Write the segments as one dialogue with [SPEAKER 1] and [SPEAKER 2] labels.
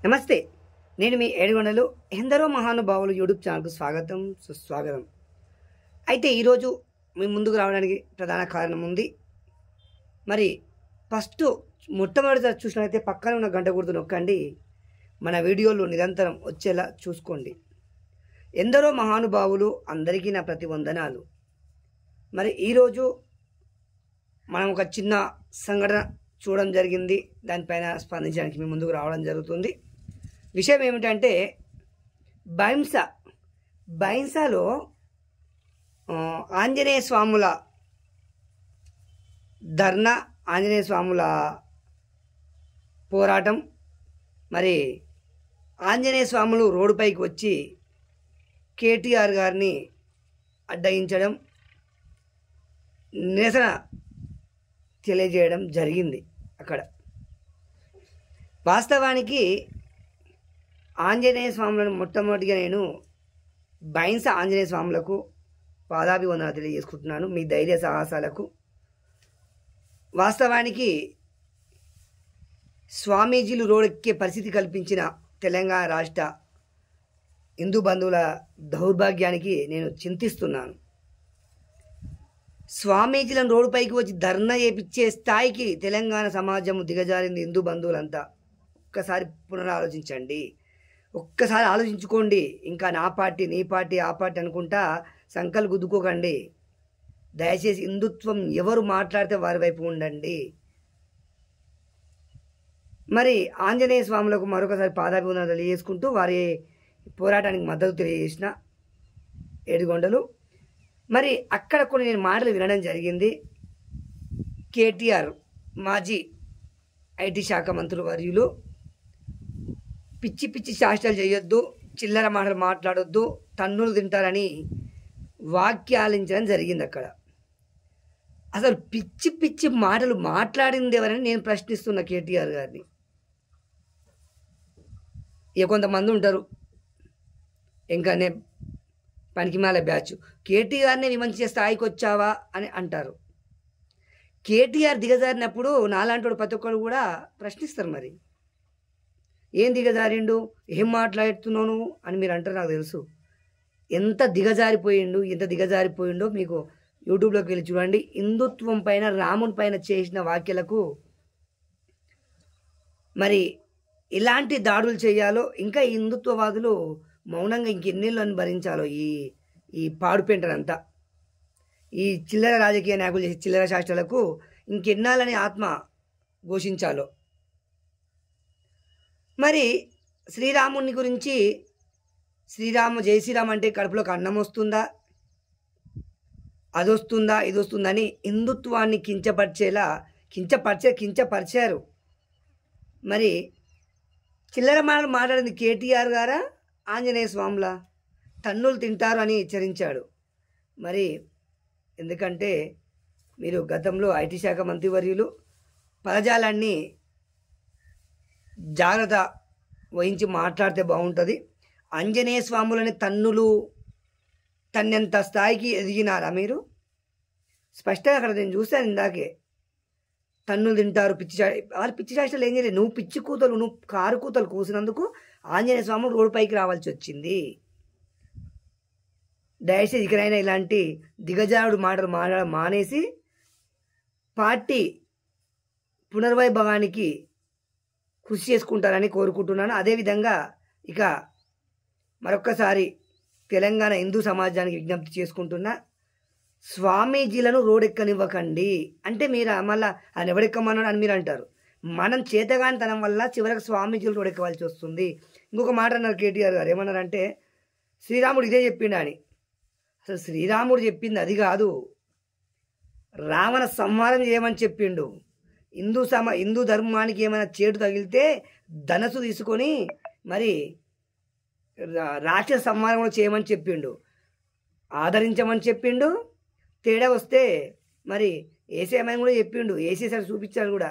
[SPEAKER 1] నమస్తే, నేను మీ ఏడుగొండలు. ఎందరో మహానుభావులు యూట్యూబ్ ఛానల్కు స్వాగతం, సుస్వాగతం. అయితే ఈరోజు మీ ముందుకు రావడానికి ప్రధాన కారణం ఉంది. మరి ఫస్ట్ మొట్టమొదటిసారి చూసినట్లయితే పక్కన ఉన్న గంట గుర్తు నొక్కండి. మన వీడియోలు నిరంతరం వచ్చేలా చూసుకోండి. ఎందరో మహానుభావులు, అందరికీ నా ప్రతివందనాలు. మరి ఈరోజు మనం ఒక చిన్న సంఘటన చూడడం జరిగింది. దానిపైన స్పందించడానికి మీ ముందుకు రావడం జరుగుతుంది. విషయం ఏమిటంటే బైంసాలో ఆంజనేయ స్వాముల ధర్నా, ఆంజనేయ స్వాముల పోరాటం. మరి ఆంజనేయ స్వాములు రోడ్డుపైకి వచ్చి కేటీఆర్ గారిని అడ్డగించడం, నిరసన తెలియజేయడం జరిగింది. అక్కడ వాస్తవానికి ఆంజనేయ స్వాములను మొట్టమొదటిగా నేను బైంస ఆంజనేయ స్వాములకు పాదాభివందనాలు తెలియజేసుకుంటున్నాను, మీ ధైర్య సాహసాలకు. వాస్తవానికి స్వామీజీలు రోడ్డెక్కే పరిస్థితి కల్పించిన తెలంగాణ రాష్ట్ర హిందూ బంధువుల దౌర్భాగ్యానికి నేను చింతిస్తున్నాను. స్వామీజీలను రోడ్డుపైకి వచ్చి ధర్నా చేపించే స్థాయికి తెలంగాణ సమాజం దిగజారింది. హిందూ బంధువులంతా ఒక్కసారి పునరాలోచించండి, ఒక్కసారి ఆలోచించుకోండి. ఇంకా నా పార్టీ, నీ పార్టీ, ఆ పార్టీ అనుకుంటా సంకలు గుద్దుకోకండి. దయచేసి హిందుత్వం ఎవరు మాట్లాడితే వారి వైపు ఉండండి. మరి ఆంజనేయ స్వాములకు మరొకసారి పాదాభివందనాలు తెలియజేసుకుంటూ వారి పోరాటానికి మద్దతు తెలియజేసిన ఏడుగొండలు. మరి అక్కడ కొన్ని నేను మాటలు వినడం జరిగింది. కేటీఆర్ మాజీ ఐటీ శాఖ మంత్రులు వర్యులు పిచ్చి పిచ్చి శాస్త్రాలు చేయొద్దు, చిల్లర మాటలు మాట్లాడొద్దు, తన్నులు తింటారని వాక్యాలించడం జరిగింది. అక్కడ అసలు పిచ్చి పిచ్చి మాటలు మాట్లాడింది ఎవరని నేను ప్రశ్నిస్తున్న కేటీఆర్ గారిని. ఇక కొంతమంది ఉంటారు ఇంకా పనికిమాల బ్యాచ్, కేటీఆర్ని విమర్శించే స్థాయికి వచ్చావా అని అంటారు. కేటీఆర్ దిగజారినప్పుడు నాలాంటి ప్రతి ఒక్కరు కూడా ప్రశ్నిస్తారు. మరి ఏం దిగజారిండు, ఏం మాట్లాడుతున్నాను అని మీరు అంటారు. నాకు తెలుసు ఎంత దిగజారిపోయిండో మీకు యూట్యూబ్లోకి వెళ్ళి చూడండి. హిందుత్వం పైన, రాముని పైన చేసిన వ్యాఖ్యలకు మరి ఎలాంటి దాడులు చేయాలో, ఇంకా ఈ హిందుత్వవాదులు మౌనంగా ఇంకెన్నేళ్ళని భరించాలో ఈ పాడుపెంటనంతా, ఈ చిల్లర రాజకీయ నాయకులు చేసే చిల్లర శాస్త్రాలకు ఇంకెన్నాళ్ళని ఆత్మ ఘోషించాలో. మరి శ్రీరాముని గురించి, జై శ్రీరామ్ అంటే కడుపులోకి అన్నం వస్తుందా, అదొస్తుందా, ఇది వస్తుందని హిందుత్వాన్ని కించపరిచారు. మరి చిల్లర మాటలు మాట్లాడింది కేటీఆర్ గారా, ఆంజనేయ స్వాముల తన్నులు తింటారు అని హెచ్చరించాడు. మరి ఎందుకంటే మీరు గతంలో ఐటీ శాఖ మంత్రివర్యులు, పదజాలాన్ని జాగ్రత్త వహించి మాట్లాడితే బాగుంటుంది. ఆంజనేయ స్వాములని తన్నంత స్థాయికి ఎదిగినారా మీరు? స్పష్టంగా అక్కడ నేను చూశాను ఇందాకే, తన్నులు తింటారు, వాళ్ళు పిచ్చి శాస్త్రాలు ఏం చేయలేదు. నువ్వు కారు కూతలు కూసినందుకు ఆంజనేయ స్వామి రోడ్డుపైకి రావాల్సి వచ్చింది. దయచేసి ఇకనైనా ఇలాంటి దిగజారుడు మాటలు మాట్లాడడం మానేసి పార్టీ పునర్వైభవానికి కృషి చేసుకుంటారని కోరుకుంటున్నాను. అదేవిధంగా ఇక మరొక్కసారి తెలంగాణ హిందూ సమాజానికి విజ్ఞప్తి చేసుకుంటున్నా, స్వామీజీలను రోడ్డెక్కనివ్వకండి. అంటే మీరు మళ్ళీ ఆయన ఎవడెక్కమన్నాడు అని మీరు అంటారు. మనం చేతగానితనం వల్ల చివరికి స్వామీజీలు రోడ్డెక్కవలసి వస్తుంది. ఇంకొక మాట అన్నారు కేటీఆర్ గారు, ఏమన్నారంటే శ్రీరాముడు ఇదే చెప్పిండు అని. అసలు శ్రీరాముడు చెప్పింది అది కాదు, రావణ సంహారం చేయమని చెప్పిండు. హిందూ ధర్మానికి ఏమైనా చేటు తగిలితే ధనస్సు తీసుకొని మరి రాక్షస సంహారం కూడా చేయమని చెప్పిండు, ఆదరించమని చెప్పిండు. తేడా వస్తే మరి వేసేయమని కూడా చెప్పిండు, వేసేసారి చూపించాడు కూడా.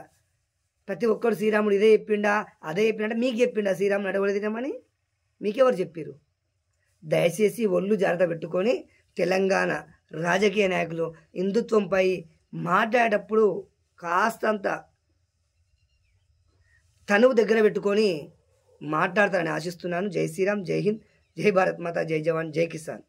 [SPEAKER 1] ప్రతి ఒక్కరు శ్రీరాముడు ఇదే చెప్పిండా, అదే చెప్పిండా, మీకు చెప్పిండా శ్రీరాముడు అడగలేదు తినమని? మీకెవరు చెప్పారు? దయచేసి ఒళ్ళు జాగ్రత్త పెట్టుకొని తెలంగాణ రాజకీయ నాయకులు హిందుత్వంపై మాట్లాడేటప్పుడు కాస్తంత తనువు దగ్గర పెట్టుకొని మాట్లాడతారని ఆశిస్తున్నాను. జై శ్రీరామ్, జై హింద్, జై భారత్ మాత, జై జవాన్, జై కిసాన్.